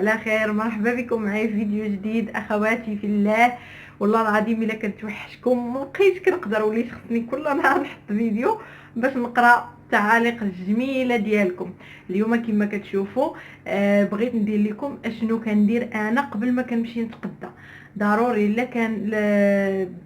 على خير. مرحبا بكم معايا في فيديو جديد اخواتي في الله. والله العظيم الا كنتوحشكم ما بقيتش كنقدر، وليت خصني كل نهار نحط فيديو باش نقرا التعاليق الجميله ديالكم. اليوم كما كتشوفوا بغيت ندير لكم اشنو كندير انا قبل ما كنمشي نتقدى. ضروري الا كان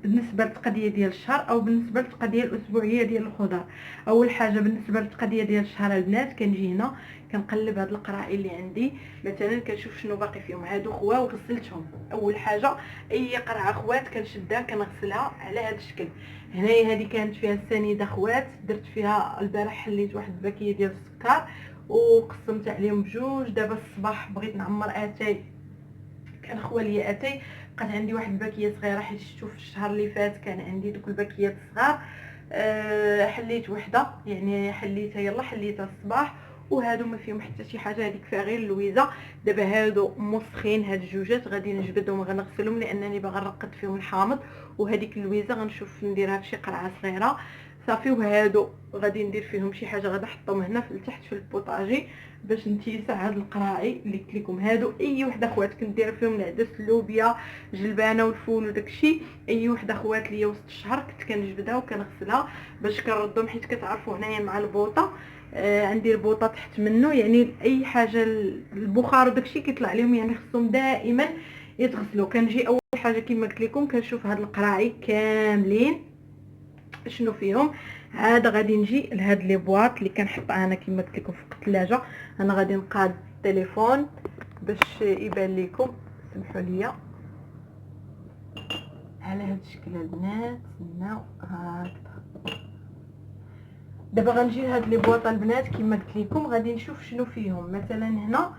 بالنسبه للتقضيه ديال الشهر او بالنسبه للتقضيه الاسبوعيه ديال الخضر. اول حاجه بالنسبه للتقضيه ديال الشهر البنات كنجي هنا كنقلب هاد القرائي اللي عندي، مثلا كنشوف شنو باقي فيهم. هادو خوا وغسلتهم. اول حاجه اي قرعه خوات كنشدها كنغسلها على هذا الشكل. هنايا هذه كانت فيها السنيده خوات، درت فيها البارح حليت واحد الباكيه ديال السكر وقسمت عليهم بجوج. دابا الصباح بغيت نعمر اتاي، كان خوا لي اتاي، بقات عندي واحد الباكيه صغيره حيت شفتو في الشهر اللي فات كان عندي دوك الباكيات الصغار. حليت وحده، يعني حليتها يلا حليتها الصباح، وهادو ما فيهم حتى شي حاجه. هذيك فيها غير اللويزه. دابا هادو مسخين، هاد الجوجات غادي نجبدهم غنغسلهم لانني باغا نرقد فيهم الحامض، وهذيك اللويزه غنشوف نديرها في شي قرعه صغيره صافي. وهادو غادي ندير فيهم شي حاجه، غادي نحطهم هنا في التحت في البوطاجي باش نتيسع هاد القراعي اللي قلت لكم. هادو اي وحده خوات كندير فيهم العدس اللوبيا جلبانه والفول وداكشي. اي وحده خوات ليا وسط الشهر كنت كنجبدها وكنغسلها باش كنردهم، حيت كتعرفوا هنايا مع البوطه عندي البوطه تحت منه، يعني اي حاجه البخار وداكشي كيطلع لهم، يعني خصهم دائما يتغسلوا. كنجي اول حاجه كما قلت لكم كنشوف هاد القراعي كاملين شنو فيهم. عاد غادي نجي لهاد لي بواط اللي كنحط انا كما قلت لكم في الثلاجه. انا غادي نقاد التليفون باش يبان لكم، سمحوا لي على هاد الشكل البنات. ناو هكذا. دابا غنجي لهاد لي بواط البنات كما قلت لكم، غادي نشوف شنو فيهم. مثلا هنا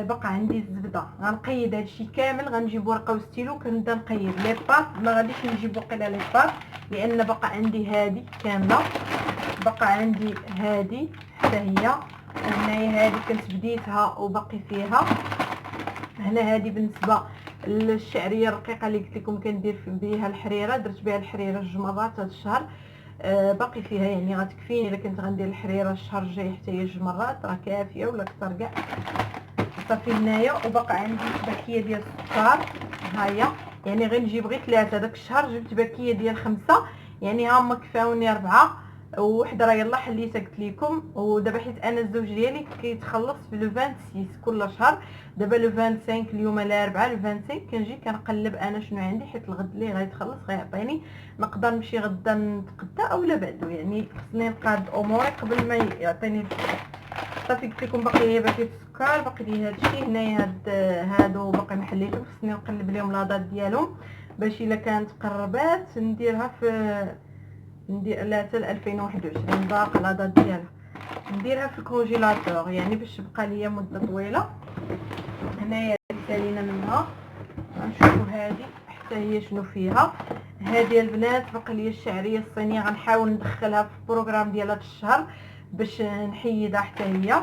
بقى عندي الزبده، غنقيد هادشي كامل. غنجيب ورقه وستيلو كنبدا نقيد لي باط. ما غاديش نجيب وقيله لي باط لان بقى عندي هادي كامله، بقى عندي هادي حتى هي. هنايا هادي كنت بديتها وباقي فيها. هنا هادي بالنسبه للشعريه الرقيقه اللي قلت لكم كندير بها الحريره، درت بها الحريره 2 مرات هذا الشهر. باقي فيها، يعني غتكفيني الا كنت غندير الحريره الشهر الجاي حتى هي 2 مرات، راه كافيه ولا كثر كاع صافي. هنايا وباقي عندي باكيه ديال السكر، ها هي. يعني غير نجيب غير 3 داك الشهر، جبت باكيه ديال 5، يعني ها هما كفاوني 4 وحده راه يلا حليتها قلت لكم. ودابا حيت انا الزوج ديالي كيتخلص في لو 26 كل شهر، دابا لو 25 اليوم الاربعاء لو 25 كنجي كنقلب انا شنو عندي، حيت الغد اللي غيتخلص غيعطيني نقدر نمشي غدا نتقدى اولا بعدو، يعني خصني نقاد اموري قبل ما يعطيني الفلوس. صافي قلت لكم باقي هي باكيه السكر، باقي لي هادشي هنايا. هادو باقي ما حليتهم، خصني نقلب لهم لاضات ديالهم باش الا كانت قربات نديرها في ندير لا حتى 2021 باقي لاضات ديالها نديرها في الكونجيلاتور، يعني باش تبقى ليا مده طويله. هنايا سالينا منها غنشوفوا هذه حتى هي شنو فيها. هذه البنات باقي لي الشعريه الصينيه، غنحاول ندخلها في البروغرام ديال هذا الشهر باش نحيدها حتى هي.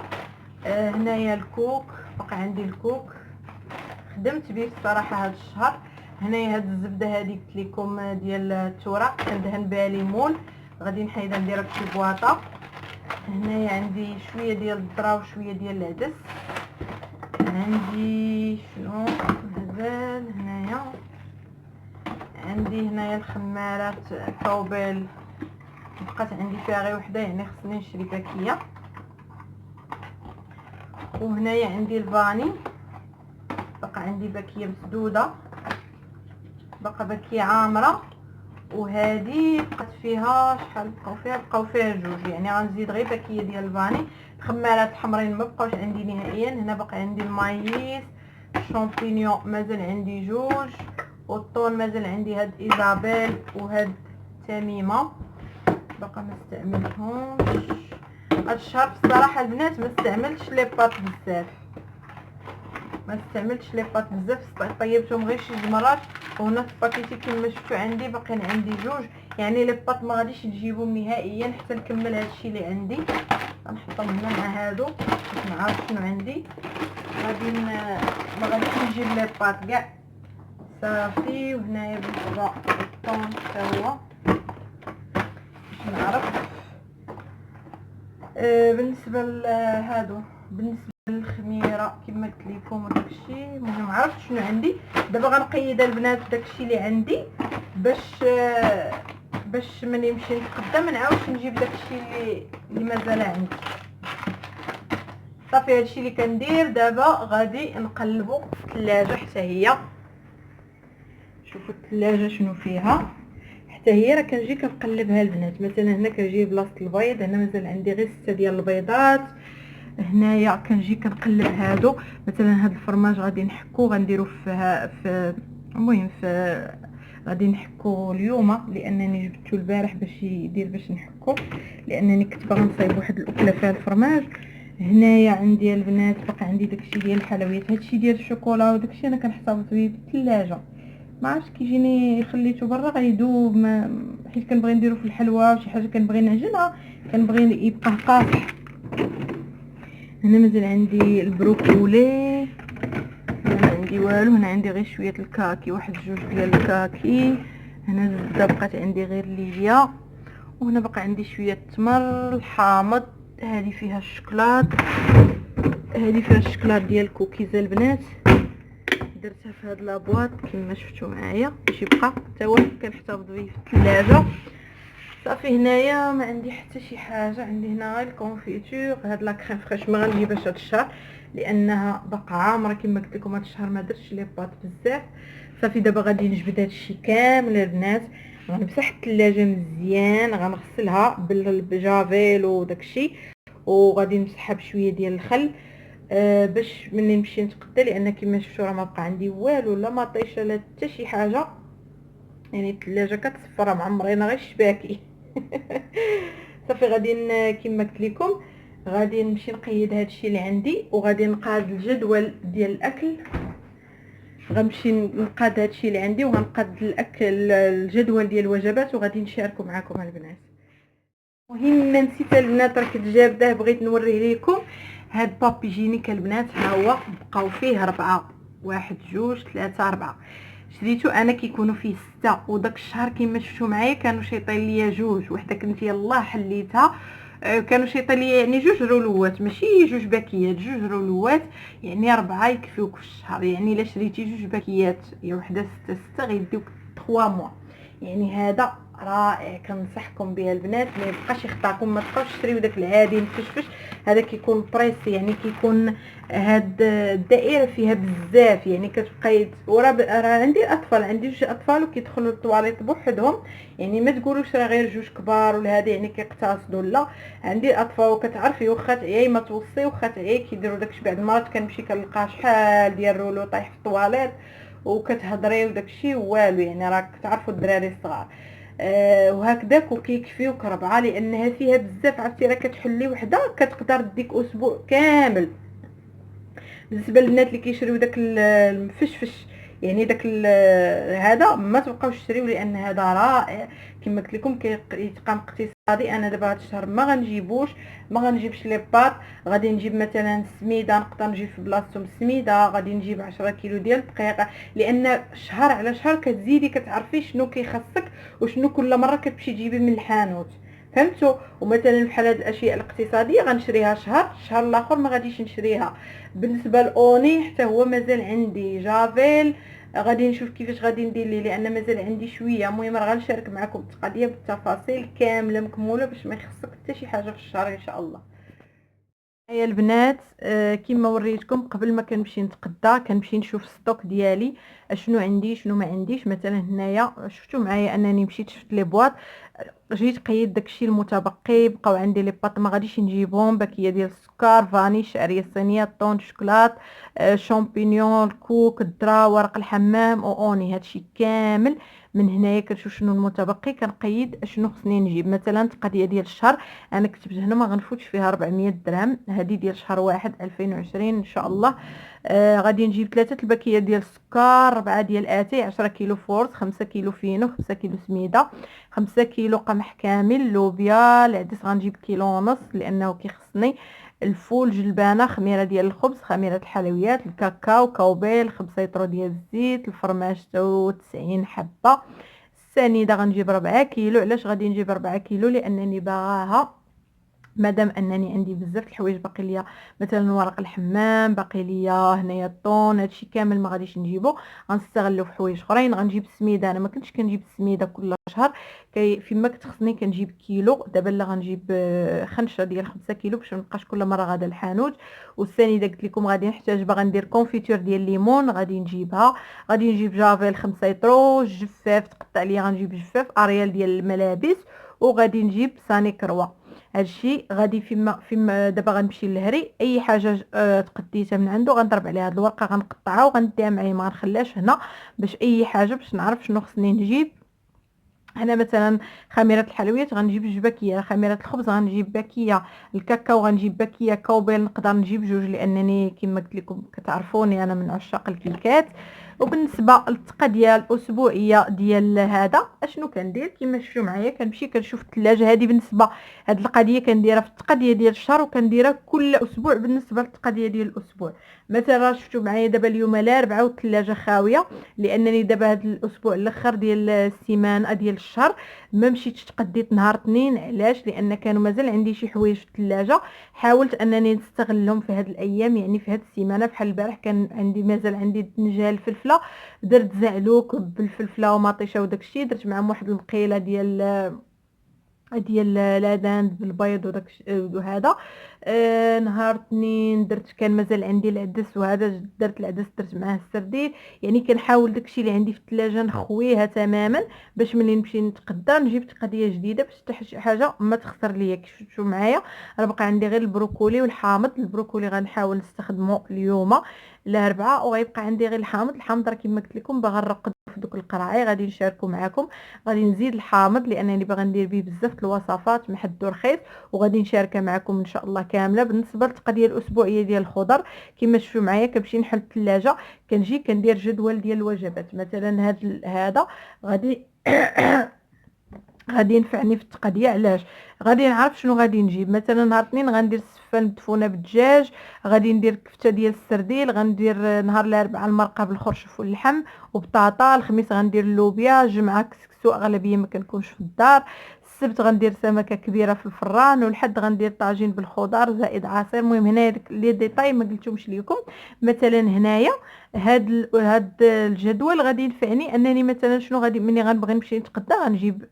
هنايا الكوك، باقي عندي الكوك خدمت به الصراحه هذا الشهر. هنايا هاد الزبده هذه قلت لكم ديال التوراق كندهن بها ليمون، غادي نحيدها نديرها في شي بواطه. هنايا عندي شويه ديال الذره وشويه ديال العدس. عندي شنو مازال هنايا، عندي هنايا الخمارات طوبيل بقات عندي فيها غير وحده، يعني خصني نشري باكيه. وهنايا عندي الفاني، بقى عندي باكيه مسدوده، بقى باكيه عامره. وهذه بقات فيها شحال بقاو فيها 2، يعني غنزيد غير باكيه ديال الفاني. الخمارات الحمرين ما بقاوش عندي نهائيا. هنا باقي عندي المايس، الشامبينيون مازال عندي 2، والطون مازال عندي هاد ايزابيل وهاد تميمه باقا ما استعملتهمش. هاد الشهر بصراحه البنات ما استعملتش لي باط بزاف، ما استعملتش لي باط بزاف، طيبتهم غير شي 2 مرات. وهنا في الباكيتي كما شفتوا عندي باقيين عندي 2، يعني لي باط ما غاديش نجيبهم نهائيا حتى نكمل هادشي اللي عندي. غنحطهم هنا مع هادو باش نعرف شنو عندي. غادي ما غاديش نجيب لي باط كاع صافي. وهنايا بالنسبه للطون حتى هو باش نعرف. بالنسبه لهادو، بالنسبه الخميره كما قلت لكم وداكشي. المهم عرفت شنو عندي دابا. غنقيد البنات داكشي اللي عندي باش ملي نمشي نتقدى ما نعاودش نجيب داكشي اللي مازال عندي. صافي هادشي اللي كندير دابا. غادي نقلبو الثلاجه حتى هي. شوفوا الثلاجه شنو فيها حتى هي. راه كنجي كنقلبها البنات. مثلا هنا كنجي بلاصه البيض، هنا مازال عندي غير 6 ديال البيضات. هنايا كنجي كنقلب هادو. مثلا هاد الفرماج غادي نحكو غنديرو في المهم غادي نحكو اليوم لانني جبتو البارح باش نحكو، لانني كنت باغا نصايب واحد الاكله فيها الفرماج. هنايا عندي البنات بقى عندي داكشي ديال الحلويات، هادشي ديال الشوكولا وداكشي انا كنحتفظ به في الثلاجه. ما عرفتش كيجيني خليته برا غيدوب، حيت كنبغي نديرو في الحلوى وشي حاجه كنبغي نعجنها كنبغي يبقى قاصح. هنا مازال عندي البروكولي، هنا ما عندي والو. هنا عندي غير شويه الكاكي، واحد جوج ديال الكاكي. هنا الزبده بقات عندي غير ليليا. وهنا بقى عندي شويه التمر الحامض. هذه فيها الشوكولات، هذه فيها الشوكولات ديال الكوكيز البنات. درتها في هاد لابواط كما شفتوا معايا باش يبقى حتى هو كنحتفظ به في الثلاجه. صافي هنايا ما عندي حتى شي حاجه. عندي هنا غير الكونفيتور. هاد لا كريم فريش ما غنجيبهاش هاد الشهر لانها باقا عامره كما قلت لكم. هاد الشهر ما درتش لي باط بزاف. صافي دابا غادي نجبد هادشي كامل البنات. غنمسح الثلاجه مزيان، غنغسلها بالجافيل وداكشي، وغادي نمسحها بشويه ديال الخل باش ملي نمشي نتقدى. لان كما شفتوا راه ما بقى عندي والو، لا ما طيشه لا حتى شي حاجه. يعني الثلاجه كتصفر معمرينا غير الشباكي. صافي غادي كما قلت لكم غادي نمشي نقيد هادشي اللي عندي، وغادي نقاد الجدول ديال الاكل. غنمشي نقاد هادشي اللي عندي وغنقاد الاكل الجدول ديال الوجبات وغادي نشاركو معكم البنات. المهم نسيت البنات راه كنت جابداه بغيت نوريه لكم. هاد بابي جينيك البنات ها هو بقاو فيه 4، 1 2 3 4. شريتو انا كيكونوا فيه 6، وداك الشهر كما شفتوا معايا كانوا شايطين ليا 2. وحده كنت يلاه حليتها. كانوا شايطين ليا يعني 2 رولوات، ماشي 2 باكيات، 2 رولوات. يعني 4 يكفيوك في الشهر. يعني الا شريتي 2 باكيات يا وحده 6 غيديوك 3 موا. يعني هذا رائع كنصحكم به البنات. ما يبقاش يخطاكم، ما تبقاوش تشريو داك العادي مفشفش. هذا كيكون بريسي، يعني كيكون هاد الدائره فيها بزاف. يعني كتبقاي راه عندي اطفال، عندي 2 اطفال وكيدخلوا للطواليط بوحدهم. يعني ما تقولوش راه غير 2 كبار ولا هذا يعني كيقتصدوا، لا. عندي اطفال وكتعرفي واخا تعيي ما توصي، واخا تعيي كيديروا داكشي. بعض المرات كنمشي كنلقى شحال ديال رولو طايح في الطواليط وكتهضري وداكشي والو. يعني راك تعرفوا الدراري الصغار. وهكذاك وكيكفيوك 4 لانها فيها بزاف. عرفتي راه كتحلي وحده كتقدر ديك اسبوع كامل. بالنسبه للبنات اللي كيشريو داك المفشفش يعني داك هذا ما تبقاوش تشريو لان هذا رائع. كما قلت لكم كيتقام اقتصادي. انا دابا هذا الشهر ما غنجيبوش، ما غنجيبش لي بات. غادي نجيب مثلا سميده، نقدر نجيب في بلاصتهم سميده. غادي نجيب 10 كيلو ديال الدقيق، لان شهر على شهر كتزيدي كتعرفي شنو كيخصك وشنو كل مره كتمشي تجيبي من الحانوت. فهمتوا؟ ومثلا بحال هاد الاشياء الاقتصاديه غنشريها شهر، الشهر الاخر ما غاديش نشريها. بالنسبه لاوني حتى هو مازال عندي جافيل. غادي نشوف كيفاش غادي ندير ليه لان مازال عندي شويه. المهم راه غنشارك معكم التقضيه بالتفاصيل كامله مكموله باش ما يخصك حتى شي حاجه في الشهر ان شاء الله. هيا البنات كما وريتكم قبل ما كنمشي نتقدى كنمشي نشوف الستوك ديالي اشنو عندي شنو ما عنديش. مثلا هنايا شفتوا معايا انني مشيت شفت لي بواط، جيت قيد داكشي المتبقي. بقاو عندي لي باط ما غاديش نجيبهم. باكيه ديال السكر، فاني، شعريه صينيه، طون شوكولات، شامبينيون، الكوك، الذره، ورق الحمام واوني. هادشي كامل من هنايا كنشوف شنو المتبقي كنقيد اشنو خصني نجيب. مثلا القضيه ديال الشهر انا كتبت هنا ما غنفوتش فيها 400 درهم. هذه ديال شهر 1 2020 ان شاء الله. غادي نجيب 3 الباكيات ديال السكر، 4 ديال اتاي، 10 كيلو فورس، 5 كيلو فينو، 5 كيلو سميده، 5 كيلو قمح كامل، لوبيا، العدس غنجيب كيلو ونص لانه كيخصني، الفول، جلبانه، خميره ديال الخبز، خميره الحلويات، الكاكاو، كاوبيل، 5 لتر ديال الزيت، الفرماج 90 حبه. السنيده غنجيب 4 كيلو. علاش غادي نجيب 4 كيلو؟ لانني باغاها مادام انني عندي بزاف الحوايج باقي ليا، مثلا ورق الحمام باقي ليا هنايا، الطون، هادشي كامل ما غاديش نجيبو، غنستغلو في حوايج اخرين. غنجيب السميده، انا ما كنتش كنجيب السميده كل شهر، فيما كنت خصني كنجيب كيلو، دابا لا غنجيب خنشه ديال 5 كيلو باش منبقاش كل مره غادا الحانوت. والثاني قلت لكم غادي نحتاج، باغا ندير كونفيتور ديال الليمون غادي نجيبها، غادي نجيب جافيل 5 يطرو، جفاف تقطع ليا غنجيب جفاف، اريال ديال الملابس، وغادي نجيب صاني كروه. هادشي غادي فيما دابا غنمشي للهري، اي حاجه تقديتها من عنده غنضرب عليها هاد الورقه، غنقطعها وغنديها معايا، ما غنخليهاش هنا باش اي حاجه باش نعرف شنو خصني نجيب. انا مثلا خميره الحلويات غنجيب جوج باكيه، خميره الخبز غنجيب باكيه، الكاكاو غنجيب باكيه كوبيل، نقدر نجيب جوج لانني كما قلت لكم كتعرفوني انا من عشاق الكيكات. وبالنسبه للطاقه ديال الاسبوعيه ديال هذا اشنو كندير، كما شفتوا معايا كنمشي كنشوف الثلاجه. هذه بالنسبه هاد القضيه كنديرها في التقضيه ديال الشهر، وكنديرها كل اسبوع بالنسبه للتقضيه ديال الاسبوع. مثلا شفتوا معايا دابا اليوم الاربعاء والثلاجه خاويه، لانني دابا هاد الاسبوع الاخر ديال السيمانه ديال الشهر ما مشيتش تقديت نهار اثنين. علاش؟ لان كانوا مازال عندي شي حوايج في الثلاجه، حاولت انني نستغلهم في هاد الايام، يعني في هاد السيمانه. بحال البارح كان عندي مازال عندي الدنجال الفلفله، درت زعلوك بالفلفله ومطيشه وداكشي، درت معاهم واحد المقيله ديال العدن بالبيض وهذا. نهار اثنين درت، كان مازال عندي العدس، وهذا درت العدس درت معاه السردين. يعني كنحاول داكشي اللي عندي في الثلاجه نخويها تماما باش ملي نمشي نتقدى نجيب تقديه جديده، باش حتى شي حاجه ما تخسر ليا. كيف شفتوا معايا راه بقى عندي غير البروكولي والحامض. البروكولي غنحاول نستخدمه اليوم الاربعاء، وغيبقى عندي غير الحامض. الحامض راه كما قلت لكم باغا نرقد في دوك القرعي غادي نشاركو معكم. غادي نزيد الحامض لانني باغا ندير به بزاف د الوصفات محدو رخيص، وغادي نشاركها معكم ان شاء الله كامله. بالنسبه للتقضيه الاسبوعيه ديال الخضر كما شفتوا معايا كنمشي نحل الثلاجه، كنجي كندير جدول ديال الوجبات. مثلا هذا غادي غادي ينفعني في التقضيه. علاش؟ غادي نعرف شنو غادي نجيب. مثلا نهار اثنين غندير السفه المدفونه بالدجاج، غادي ندير كفته ديال السرديل، غندير نهار الاربعاء المرقه بالخرشف واللحم وبطاطا، الخميس غندير اللوبيا، الجمعه كسكسو اغلبيه ما كنكونش في الدار، السبت غندير سمكه كبيره في الفران، والحد غندير طاجين بالخضار زائد عصير. المهم هنا لي ديتاي ما قلتهمش لكم. مثلا هنايا هاد الجدول غادي ينفعني انني مثلا شنو غادي ملي غنبغي نمشي نتقدى غنجيب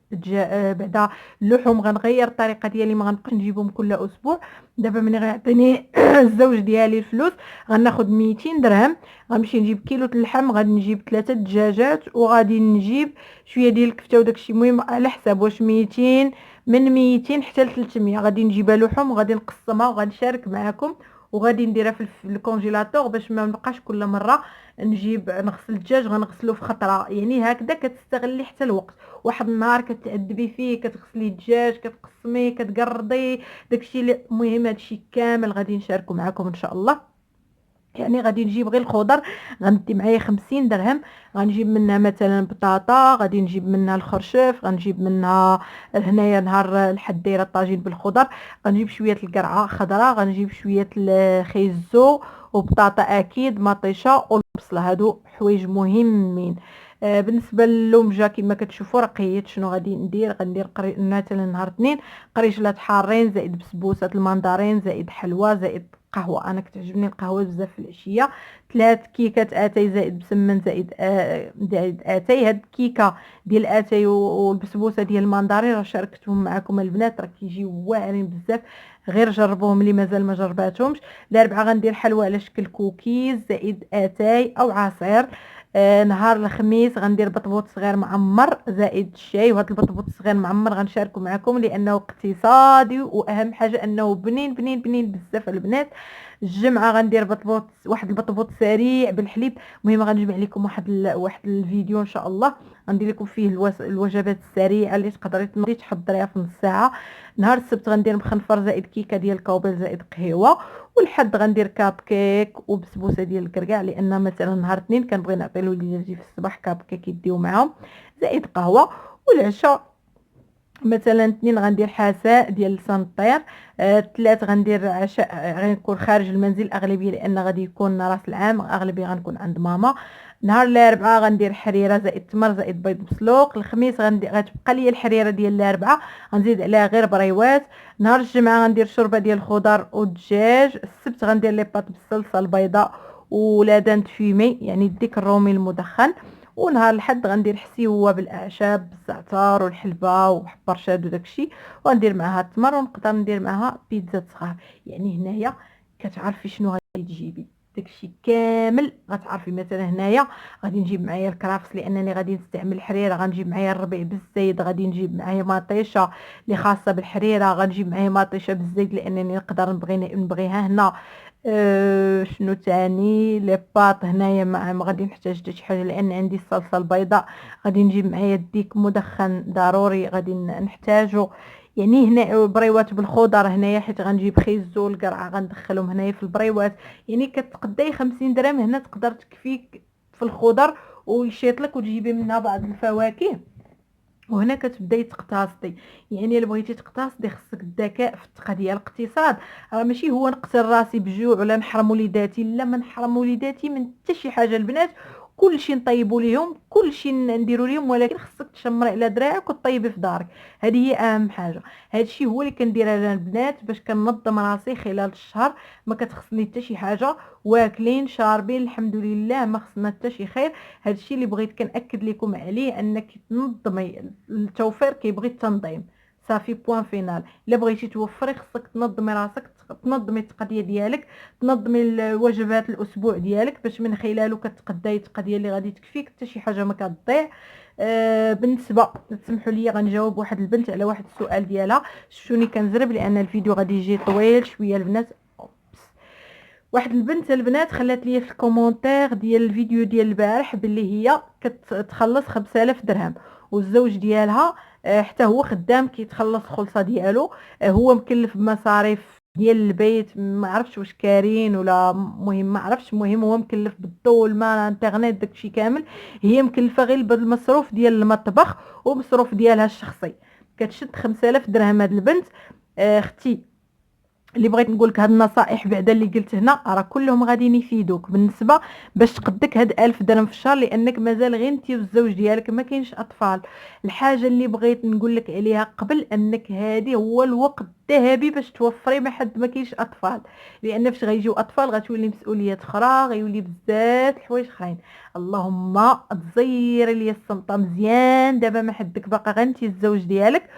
بعدا اللحوم، غنغير الطريقه ديالي، ما غنبقاش نجيبهم كل اسبوع. دابا ملي غيعطيني الزوج ديالي الفلوس غناخذ 200 درهم، غنمشي نجيب كيلو اللحم، غادي نجيب 3 دجاجات، وغادي نجيب شويه ديال الكفته وداكشي. المهم على حساب واش 200، من 200 حتى ل 300 غادي نجيبها لحوم، وغادي نقسمها وغنشارك معكم، وغادي نديرها في الكونجيلاتور باش ما نبقاش كل مره نجيب نغسل الدجاج غنغسلو في خطره. يعني هكذا كتستغلي حتى الوقت. واحد النهار كتعذبي فيه كتغسلي الدجاج كتقسمي كتقرضي داكشي المهم هادشي كامل غادي نشاركو معكم ان شاء الله. يعني غادي نجيب غير الخضر، غندي معايا 50 درهم، غنجيب منها مثلا بطاطا، غادي نجيب منها الخرشف، غنجيب منها هنايا نهار الحد دايره الطاجين بالخضر، غنجيب شويه القرعه خضراء، غنجيب شويه الخيزو وبطاطا اكيد مطيشه والبصله. هادو حوايج مهمين. بالنسبه للومجه كما كتشوفوا راه قيت شنو غادي ندير. غندير مثلا نهار اثنين قريشلات حارين زائد بسبوسه المندرين زائد حلوى زائد قهوه. انا كتعجبني القهوه بزاف في العشيه. 3 كيكات اتاي زائد بسمن زائد اتاي. هاد الكيكه ديال اتاي والبسبوسه ديال المندرين راه شاركتهم معكم البنات، راه كيجيو واعرين بزاف، غير جربوهم اللي مازال ما جرباتهمش. الاربعاء غندير حلوى على شكل كوكيز زائد اتاي او عصير. نهار الخميس غندير بطبوط صغير معمر زائد الشاي، وهذا البطبوط الصغير معمر غنشاركه معكم لانه اقتصادي، واهم حاجه انه بنين بنين بنين بزاف البنات. الجمعه غندير واحد البطبوط سريع بالحليب. المهم غنجمع لكم واحد الفيديو ان شاء الله غندير لكم فيه الوجبات السريعه اللي تقدري تحضريها في نص ساعه. نهار السبت غندير مخنفر زائد كيكه ديال الكوبيل زائد قهوه، والحد غندير كاب كيك وبسبوسه ديال الكركاع، لان مثلا نهار اثنين كنبغي نعطي لوليداتي في الصباح كاب كيك يديو معاهم زائد قهوه. والعشاء مثلا 2 غندير حساء ديال لسان الطير، 3 غندير عشاء، غنكون خارج المنزل الاغلبيه لان غادي يكون راس العام اغلبيه غنكون عند ماما. نهار الاربعاء غندير حريره زائد تمر زائد بيض مسلوق. الخميس غتبقى لي الحريره ديال الاربعاء، غنزيد عليها غير بريوات. نهار الجمعه غندير شوربه ديال الخضر والدجاج. السبت غندير لي باط بالصلصه البيضاء ولا دانت فيمي يعني الديك الرومي المدخن. ونهار الحد غندير حسيوه بالاعشاب بالزعتر والحلبه وحب رشاد وداكشي، وغندير معاها التمر، ونقدر ندير معاها بيتزا صغار. يعني هنايا كتعرفي شنو غادي تجيبي، داكشي كامل غتعرفي. مثلا هنايا غادي نجيب معايا الكرافس لانني غادي نستعمل الحريره، غنجيب معايا الربيع بالزيت، غادي نجيب معايا مطيشه اللي خاصه بالحريره، غنجيب معايا مطيشه بالزيت لانني نقدر نبغيها هنا. شنو تاني؟ لي باط هنايا ما غادي نحتاج حتى شي حاجه لان عندي الصلصه البيضاء. غادي نجيب معايا الديك مدخن ضروري غادي نحتاجو. يعني هنا بريوات بالخضر هنايا حيت غنجيب خيزو القرعه غندخلهم هنايا في البريوات. يعني كتقداي 50 درهم هنا تقدر تكفيك في الخضر ويشيط لك وتجيبي منها بعض الفواكه. وهنا كتبداي تقتصدي. يعني الا بغيتي تقتصدي خصك الذكاء في الثقه ديال الاقتصاد. راه ماشي هو نقتل راسي بجوع ولا نحرم وليداتي، لا ما نحرم وليداتي من حتى شي حاجه. البنات كلشي نطيبوا ليهم، كلشي نديروا ليهم، ولكن خصك تشمري على دراعك وطيبي في دارك. هذه هي اهم حاجه. هادشي هو اللي كندير انا البنات باش كنظم راسي خلال الشهر. ما كتخصني حتى شي حاجه، واكلين شاربين الحمد لله، ما خصنا حتى شي خير. هادشي اللي بغيت كنأكد لكم عليه، انك تنظمي. التوفير كيبغي التنظيم. صافي بوين فينال. الا بغيتي توفري خصك تنظمي راسك، تنظمي التقضيه ديالك، تنظمي الوجبات الاسبوع ديالك باش من خلاله كتقداي التقضيه اللي غادي تكفيك، حتى شي حاجه ما كتضيع. بالنسبه تسمحوا لي غنجاوب واحد البنت على واحد السؤال ديالها. شفتوني كنزرب لان الفيديو غادي يجي طويل شويه البنات. واحد البنت البنات خلات لي في الكومونتير ديال الفيديو ديال البارح باللي هي كتخلص 5000 درهم، والزوج ديالها حتى هو خدام كيتخلص خلصه ديالو. هو مكلف بمصاريف ديال البيت، ما عرفتش واش كارين ولا مهم، ما عرفتش. المهم هو مكلف بالضو والماء الانترنت داكشي كامل. هي مكلفه غير بالمصروف ديال المطبخ ومصروف ديالها الشخصي. كتشد 5000 درهم هاد البنت. اختي اللي بغيت نقول لك هاد النصائح بعدا اللي قلت هنا راه كلهم غادي يفيدوك بالنسبه باش تقدك هاد 1000 درهم في الشهر، لانك مازال غير انت والزوج ديالك ما كاينش اطفال. الحاجه اللي بغيت نقول لك عليها قبل انك هادي هو الوقت الذهبي باش توفري ما حد ما كاينش اطفال، لان فاش غيجيو اطفال غتولي مسؤوليات اخرى، غيولي بزاف الحوايج اخرين. اللهم تزيري لي السمطه مزيان دابا ما حدك باقا غير انت الزوج ديالك،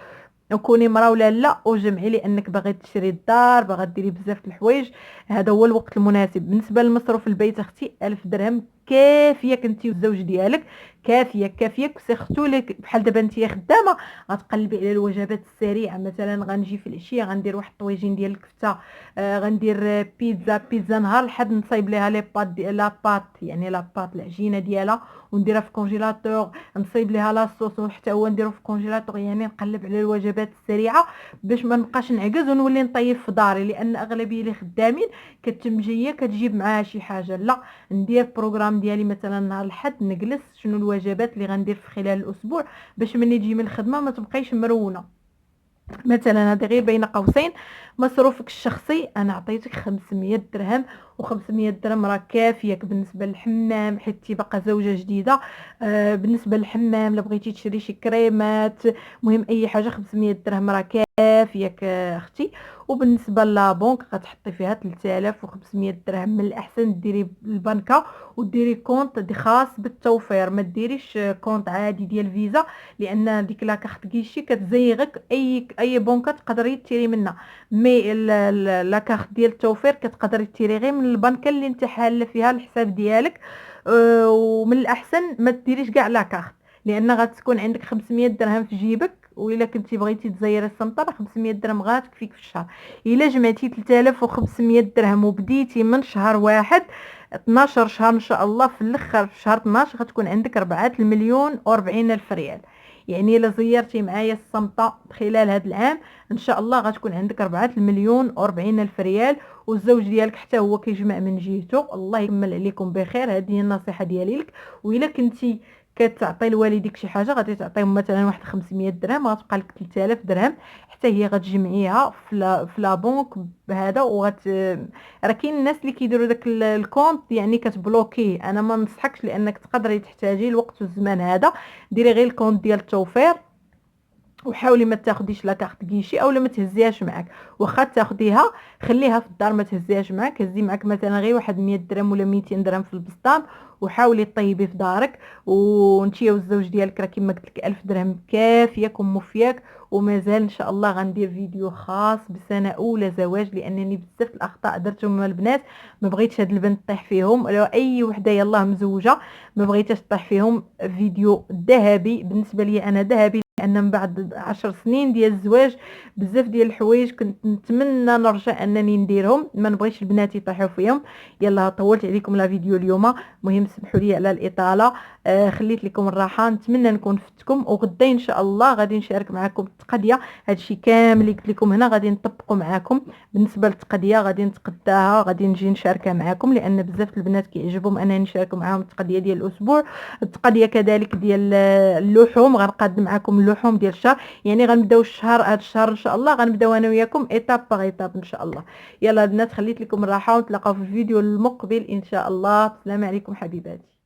وكوني مرا ولا لا وجمعي لانك باغي تشري الدار، باغا ديري بزاف د الحوايج. هذا هو الوقت المناسب. بالنسبه للمصروف البيت اختي 1000 درهم كافيه انت والزوج ديالك، كافيه سيرتو لك بحال دابا انت خدامه غتقلبي على الوجبات السريعه. مثلا غنجي في العشيه غندير واحد الطويجين ديال الكفته، غندير بيتزا نهار الحد نصايب ليها لي بات لا بات يعني لا بات العجينه ديالها ونديرها في كونجيلاتور، نصايب ليها لاصوص وحتى هو نديرو في كونجيلاتور. يعني نقلب على الوجبات السريعه باش ما نبقاش نعكز ونولي نطيب في داري، لان اغلبيه اللي خدامين كتم جايه كتجيب معاها شي حاجه. لا، ندير بروغرام ديالي مثلا نهار الحد نجلس شنو الوجبات اللي غندير في خلال الاسبوع باش ملي نجي من الخدمه ما تبقايش مرونه. مثلا هذا غير بين قوسين مصروفك الشخصي انا عطيتك 500 درهم، و500 درهم راه كافيك بالنسبه للحمام حيت انت باقا زوجه جديده. بالنسبه للحمام لا بغيتي تشري شي كريمات، مهم اي حاجه 500 درهم راه كافيك اختي. وبالنسبه لابونك غتحطي فيها 3500 درهم. من الاحسن ديري البنكه وديري كونط دي خاص بالتوفير، ما ديريش كونط عادي ديال فيزا، لان ديك لاكارت كيشي كتزيغك اي بنكه تقدري تيري منها. مي لاكارت ديال التوفير كتقدري تيري غير من البنكه اللي انت حاله فيها الحساب ديالك. ومن الاحسن ما ديريش كاع لاكارت، لان غتكون عندك 500 درهم في جيبك، والا كنتي بغيتي تزيري السنطه راه 500 درهم غاتكفيك في الشهر. الا جمعتي 3500 درهم وبديتي من شهر واحد 12 شهر ان شاء الله، في الاخر في شهر 12 غتكون عندك 4 المليون و40 الف ريال. يعني الا زيرتي معايا الصمطه خلال هذا العام ان شاء الله غتكون عندك 4 المليون و40 الف ريال. والزوج ديالك حتى هو كيجمع من جهته. الله يكمل عليكم بخير. هذه هي النصيحه ديالي لك. والا كنتي كتعطي لوالديك شي حاجه غادي تعطيهم مثلا واحد 500 درهم، غتبقى لك 3000 درهم حتى هي غتجمعيها في لا بنك بهذا. راه كاين الناس اللي كيديروا داك الكونط يعني كتبلوكيه. انا ما ننصحكش لانك تقدري تحتاجي الوقت والزمان هذا. ديري غير الكونط ديال التوفير وحاولي ما تاخديش لا كارت كيشي اولا ما تهزيهاش معاك. واخا تاخديها خليها في الدار ما تهزيهاش معاك، هزي معاك مثلا غير واحد 100 درهم ولا 200 درهم في البسطام وحاولي طيبي في دارك. وانتي والزوج ديالك راه كما قلت لك 1000 درهم كافياك وموفياك. ومازال ان شاء الله غندير فيديو خاص بسنه اولى زواج، لانني بزاف الاخطاء درتهم مع البنات ما بغيتش هاد البنت طيح فيهم. لو اي وحده يلاه مزوجه ما بغيتش طيح فيهم. فيديو ذهبي بالنسبه لي انا، ذهبي، لان من بعد 10 سنين ديال الزواج بزاف ديال الحوايج كنت نتمنى نرجع انني نديرهم، ما نبغيش البنات يطيحوا فيهم. يلا طولت عليكم لا فيديو اليوم، مهم سمحوا لي على الاطاله. خليت لكم الراحه، نتمنى نكون فتكم. وغدا ان شاء الله غادي نشارك معكم التقضيه. هادشي كامل اللي قلت لكم هنا غادي نطبقوا معكم. بالنسبه للتقضيه غادي نتقداها، غادي نجي نشاركها معكم، لان بزاف البنات كيعجبهم انني نشارك معاهم التقضيه ديال الاسبوع. التقضيه كذلك ديال اللحوم، غنقدم معكم اللحوم ديال الشهر. يعني غنبداو الشهر، هذا الشهر ان شاء الله غنبداو انا وياكم ايطاب باغ ايطاب ان شاء الله. يلا البنات خليت لكم الراحه، ونتلاقاو في الفيديو المقبل ان شاء الله. السلام عليكم حبيباتي.